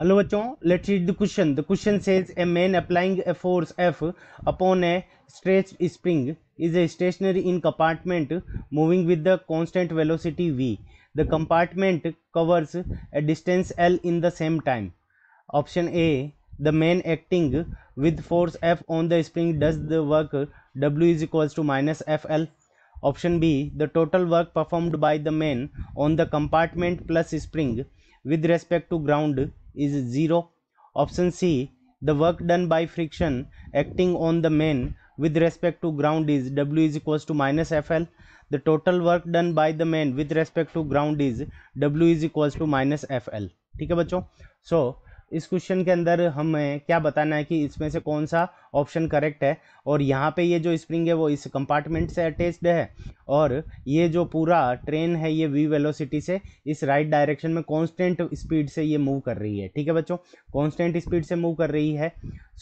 Hello बच्चों, let's read the question. The question says a man applying a force F upon a stretched spring is a stationary in compartment moving with the constant velocity v. The compartment covers a distance L in the same time. Option A, the man acting with force F on the spring does the work W is equals to minus FL. Option B, the total work performed by the man on the compartment plus spring with respect to ground is 0. Option C, the work done by friction acting on the man with respect to ground is W is equals to minus FL. The total work done by the man with respect to ground is W is equals to minus FL. ठीक है बच्चों. सो इस question के अंदर हमें क्या बताना है कि इसमें से कौन सा ऑप्शन करेक्ट है. और यहाँ पे ये जो स्प्रिंग है वो इस कंपार्टमेंट से अटैच्ड है और ये जो पूरा ट्रेन है ये वी वेलोसिटी से इस राइट डायरेक्शन में कांस्टेंट स्पीड से ये मूव कर रही है. ठीक है बच्चों, कांस्टेंट स्पीड से मूव कर रही है.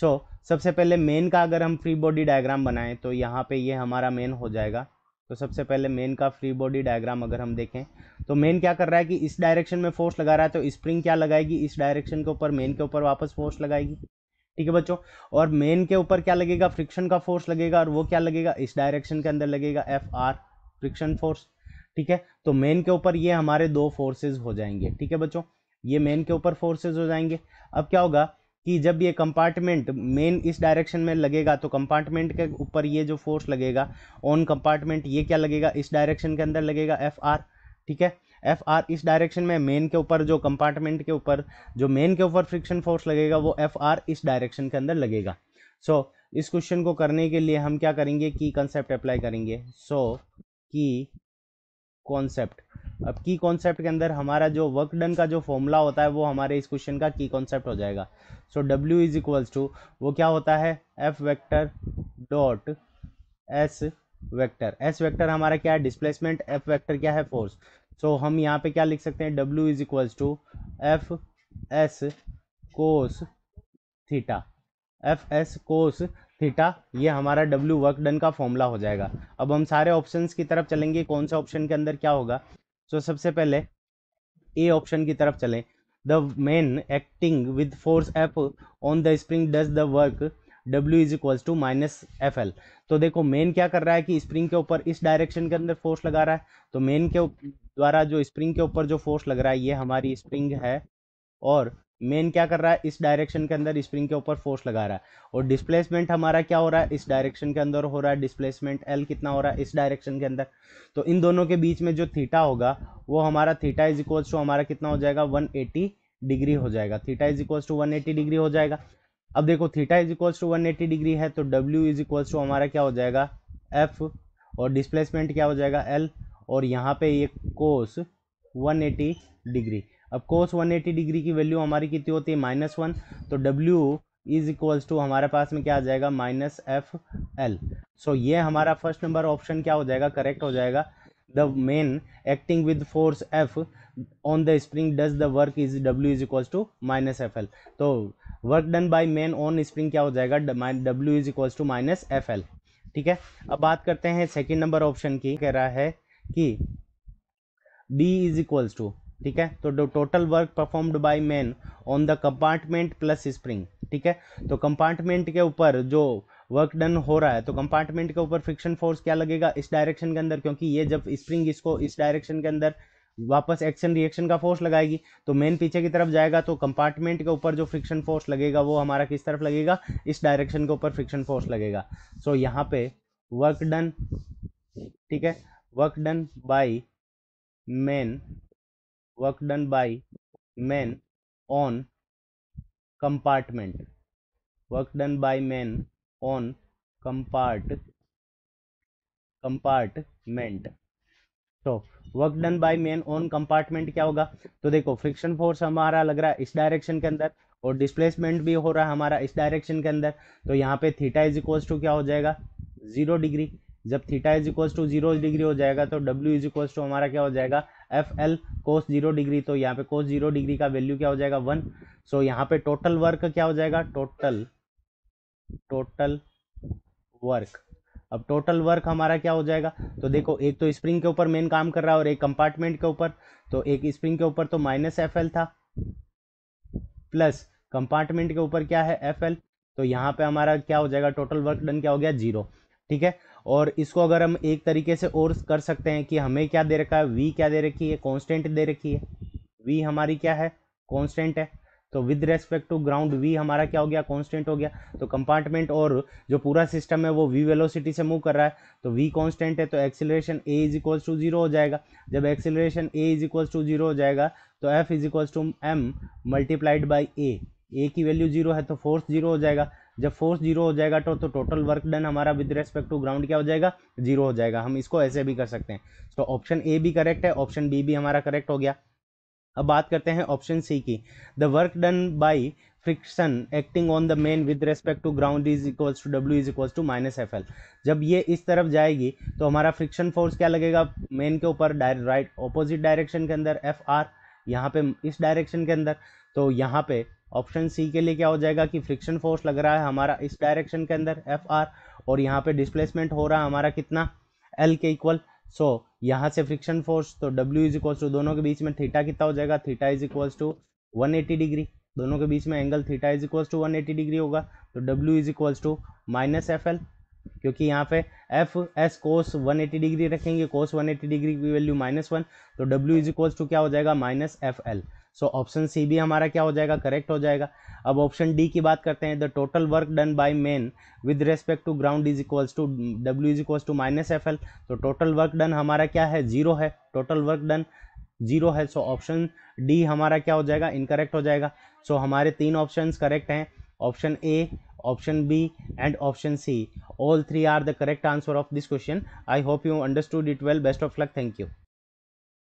सो सबसे पहले मेन का अगर हम फ्री बॉडी डायग्राम बनाएं तो यहाँ पे ये हमारा मेन हो जाएगा. तो सबसे पहले मेन का फ्री बॉडी डायग्राम अगर हम देखें तो मेन क्या कर रहा है कि इस डायरेक्शन में फोर्स लगा रहा है तो स्प्रिंग क्या लगाएगी, इस डायरेक्शन के ऊपर मेन के ऊपर वापस फोर्स लगाएगी. ठीक है बच्चों, और मेन के ऊपर क्या लगेगा, फ्रिक्शन का फोर्स लगेगा और वो क्या लगेगा, इस डायरेक्शन के अंदर लगेगा एफ आर, फ्रिक्शन फोर्स. ठीक है, तो मेन के ऊपर ये हमारे दो फोर्सेज हो जाएंगे. ठीक है बच्चों, ये मेन के ऊपर फोर्सेज हो जाएंगे. अब क्या होगा कि जब ये कंपार्टमेंट मेन इस डायरेक्शन में लगेगा तो कंपार्टमेंट के ऊपर ये जो फोर्स लगेगा ऑन कंपार्टमेंट ये क्या लगेगा, इस डायरेक्शन के अंदर लगेगा एफ आर. ठीक है, एफ आर इस डायरेक्शन में, मेन के ऊपर जो कंपार्टमेंट के ऊपर जो मेन के ऊपर फ्रिक्शन फोर्स लगेगा वो एफ आर इस डायरेक्शन के अंदर लगेगा. सो इस क्वेश्चन को करने के लिए हम क्या करेंगे, की कंसेप्ट अप्लाई करेंगे. सो की कॉन्सेप्ट, अब की कॉन्सेप्ट के अंदर हमारा जो वर्क डन का जो फॉर्मूला होता है वो हमारे इस क्वेश्चन का की कॉन्सेप्ट हो जाएगा. So W is equals to वो क्या होता है, F vector dot S vector. S vector हमारा क्या है, डिस्प्लेसमेंट. एफ वेक्टर क्या है, फोर्स. सो हम यहाँ पे क्या लिख सकते हैं, W is equals to F S cos theta. F S cos theta ये हमारा डब्ल्यू वर्क डन का फॉर्मूला हो जाएगा. अब हम सारे ऑप्शंस की तरफ चलेंगे, कौन सा ऑप्शन के अंदर क्या होगा. सो सबसे पहले ए ऑप्शन की तरफ चलें. The man acting with force F on the spring does the work W is equals to minus F L. तो देखो मेन क्या कर रहा है कि स्प्रिंग के ऊपर इस डायरेक्शन के अंदर फोर्स लगा रहा है. तो मेन के द्वारा जो स्प्रिंग के ऊपर जो फोर्स लग रहा है ये हमारी स्प्रिंग है और मेन क्या कर रहा है, इस डायरेक्शन के अंदर स्प्रिंग के ऊपर फोर्स लगा रहा है. और डिस्प्लेसमेंट हमारा क्या हो रहा है, इस डायरेक्शन के अंदर हो रहा है. डिस्प्लेसमेंट एल कितना हो रहा है, इस डायरेक्शन के अंदर. तो इन दोनों के बीच में जो थीटा होगा वो हमारा थीटा इज इक्वल्स टू हमारा कितना हो जाएगा, 180 डिग्री हो जाएगा. Theta is equals to 180 degree हो जाएगा. अब देखो theta is equals to 180 degree है तो डब्ल्यू इज इक्वल्स टू हमारा क्या हो जाएगा, एफ, और डिस्प्लेसमेंट क्या हो जाएगा, एल. और यहाँ पे ये कोस 180 डिग्री. अब कोस 180 डिग्री की वैल्यू हमारी कितनी होती है, -1. तो W इज इक्वल्स टू हमारे पास में क्या आ जाएगा, माइनस एफ एल. सो ये हमारा फर्स्ट नंबर ऑप्शन क्या हो जाएगा, करेक्ट हो जाएगा. The man acting with force F on the spring does the work is W is equals to minus F L. तो work done by man on spring क्या हो जाएगा, W is equals to minus F L. ठीक है, अब बात करते हैं सेकेंड नंबर ऑप्शन की. कह रहा है कि D इज इक्वल्स टू, ठीक है, तो total work performed by man on the compartment plus spring. ठीक है, तो कंपार्टमेंट के ऊपर जो वर्क डन हो रहा है तो कंपार्टमेंट के ऊपर फ्रिक्शन फोर्स क्या लगेगा, इस डायरेक्शन के अंदर, क्योंकि ये जब स्प्रिंग इसको इस डायरेक्शन के अंदर वापस एक्शन रिएक्शन का फोर्स लगाएगी तो मेन पीछे की तरफ जाएगा. तो कंपार्टमेंट के ऊपर जो फ्रिक्शन फोर्स लगेगा वो हमारा किस तरफ लगेगा, इस डायरेक्शन के ऊपर फ्रिक्शन फोर्स लगेगा. सो यहाँ पे वर्क डन, ठीक है, work done by man, work done by men on compartment, work done by men on compartment. तो work done by man on compartment क्या होगा, तो देखो फ्रिक्शन फोर्स हमारा लग रहा है इस डायरेक्शन के अंदर और डिस्प्लेसमेंट भी हो रहा है हमारा इस डायरेक्शन के अंदर. तो यहाँ पे थीटा इज इक्वल्स टू क्या हो जाएगा, 0 डिग्री. जब theta is equals to 0 degree हो जाएगा तो W इज इक्वल्स टू हमारा क्या हो जाएगा, एफ एल कोस 0 डिग्री. तो यहाँ पे कोस 0 डिग्री का वैल्यू क्या हो जाएगा, 1. सो यहाँ पे टोटल वर्क क्या हो जाएगा, टोटल वर्क. अब टोटल वर्क हमारा क्या हो जाएगा, तो देखो एक तो स्प्रिंग के ऊपर मेन काम कर रहा है और एक कंपार्टमेंट के ऊपर. तो एक स्प्रिंग के ऊपर तो माइनस एफ एल था, प्लस कंपार्टमेंट के ऊपर क्या है FL, तो यहाँ पे हमारा क्या हो जाएगा, टोटल वर्क डन क्या हो गया 0। ठीक है, और इसको अगर हम एक तरीके से और कर सकते हैं कि हमें क्या दे रखा है, V क्या दे रखी है, कांस्टेंट दे रखी है, V हमारी क्या है, कांस्टेंट है। तो with respect to ground V हमारा क्या हो गया, कांस्टेंट हो गया। तो कंपार्टमेंट और जो पूरा सिस्टम है वो V वेलोसिटी से मूव कर रहा है, तो V कांस्टेंट है, तो acceleration A is equals to 0 हो जाएगा। जब acceleration A is equals to 0 हो जाएगा तो F is equals to M multiplied by A की वैल्यू 0 है तो फोर्स 0 हो जाएगा। जब फोर्स 0 हो जाएगा तो टोटल वर्क डन हमारा विद रेस्पेक्ट टू ग्राउंड क्या हो जाएगा, 0 हो जाएगा। हम इसको ऐसे भी कर सकते हैं। तो ऑप्शन ए भी करेक्ट है, ऑप्शन बी भी हमारा करेक्ट हो गया। अब बात करते हैं ऑप्शन सी की। The work done by friction acting on the man with respect to ground is equals to W is equals to minus FL। जब ये इस तरफ जाएगी तो हमारा फ्रिक्शन फोर्स क्या लगेगा, मेन के ऊपर राइट ऑपोजिट डायरेक्शन के अंदर FR, यहाँ पे इस डायरेक्शन के अंदर। तो यहाँ पे ऑप्शन सी के लिए क्या हो जाएगा कि फ्रिक्शन फोर्स लग रहा है हमारा इस डायरेक्शन के अंदर FR, और यहाँ पे डिस्प्लेसमेंट हो रहा है हमारा कितना, L के इक्वल। सो यहाँ से फ्रिक्शन फोर्स तो W इज इक्वल्स टू, दोनों के बीच में थीटा कितना हो जाएगा, theta is equals to 180 degree, दोनों के बीच में angle theta is equals to 180 degree होगा। तो W is equals to minus FL, क्योंकि यहाँ पे एफ एस कोस 180 डिग्री रखेंगे, कोस 180 डिग्री की वैल्यू -1, तो W इज इक्वल्स टू क्या हो जाएगा, -FL। सो ऑप्शन सी भी हमारा क्या हो जाएगा, करेक्ट हो जाएगा। अब ऑप्शन डी की बात करते हैं। The total work done by man with respect to ground is equals to W is equals to -FL। तो टोटल वर्क डन हमारा क्या है, 0 है, टोटल वर्क डन 0 है। सो ऑप्शन डी हमारा क्या हो जाएगा, इनकरेक्ट हो जाएगा। सो हमारे 3 ऑप्शंस करेक्ट हैं, option A, option B and option C. All three are the correct answer of this question. I hope you understood it well. Best of luck. Thank you.